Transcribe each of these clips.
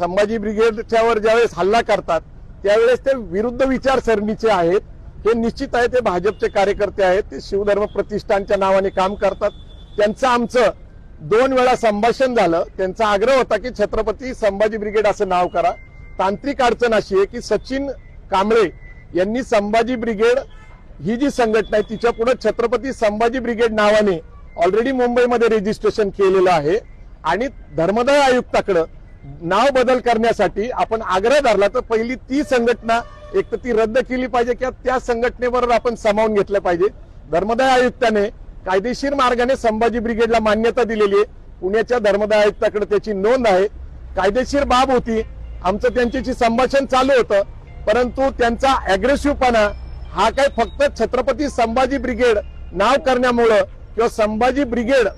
संभाजी ब्रिगेडच्यावर ज्यावेळेस हल्ला करतात त्यावेळेस ते विरुद्ध विचारसरणीचे आहेत। हे निश्चित आहे ते भाजपचे कार्यकर्ते आहेत, ते शिवधर्म प्रतिष्ठानच्या नावाने काम करतात। त्यांचं आमचं 2 वेळा संभाषण झालं। त्यांचा आग्रह होता की छत्रपती संभाजी ब्रिगेड असं नाव करा। तांत्रिक अडचण अशी आहे की सचिन कांबळे यांनी संभाजी ब्रिगेड ही जी संघटना आहे तिच्या पुढे छत्रपती संभाजी ब्रिगेड नावाने ऑलरेडी मुंबईमध्ये रजिस्ट्रेशन केलेलं आहे आणि धर्मदाय आयुक्ताकडे नाव बदल करण्यासाठी आपण आग्रह धरला तर पहिली ती संघटना एक तर ती रद्द केली पाहिजे किंवा त्या संघटनेबरोबर आपण सामावून घेतलं पाहिजे। धर्मदाय आयुक्ताने कायदेशीर मार्गाने संभाजी ब्रिगेडला मान्यता दिलेली आहे। पुण्याच्या धर्मदाय आयुक्ताकडे त्याची नोंद आहे। कायदेशीर बाब होती। आमचं त्यांच्याशी संभाषण चालू होतं, परंतु त्यांचा अग्रेसिव्हपणा हा काय फक्त छत्रपती संभाजी ब्रिगेड नाव करण्यामुळे किंवा संभाजी ब्रिगेड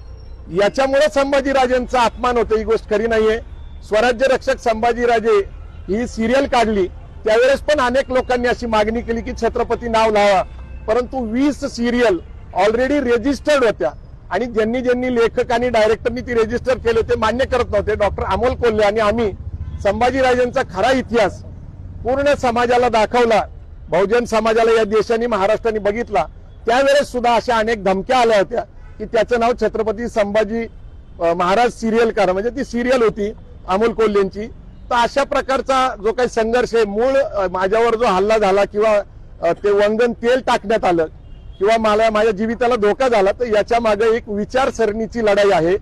याच्यामुळे संभाजीराजेंचा अपमान होतो ही गोष्ट खरी नाहीये। स्वराज्य रक्षक संभाजीराजे ही सिरियल काढली त्यावेळेस पण अनेक लोकांनी अशी मागणी केली की छत्रपती नाव लावा, परंतु 20 सिरियल ऑलरेडी रजिस्टर्ड होत्या आणि ज्यांनी ज्यांनी लेखक आणि डायरेक्टरनी ती रजिस्टर केले ते मान्य करत नव्हते। डॉक्टर अमोल कोल्हे आणि आम्ही संभाजीराजेंचा खरा इतिहास पूर्ण समाजाला दाखवला, बहुजन समाजाला या देशाने महाराष्ट्राने बघितला। त्यावेळेस सुद्धा अशा अनेक धमक्या आल्या होत्या की त्याचं नाव छत्रपती संभाजी महाराज सिरियल करा, म्हणजे ती सिरियल होती अमोल कोल्हेंची। तर अशा प्रकारचा जो काही संघर्ष आहे, मूळ माझ्यावर जो हल्ला झाला किंवा ते वंगण तेल टाकण्यात आलं किंवा मला माझ्या जीविताला धोका झाला, तर याच्या मागे एक विचारसरणीची लढाई आहे।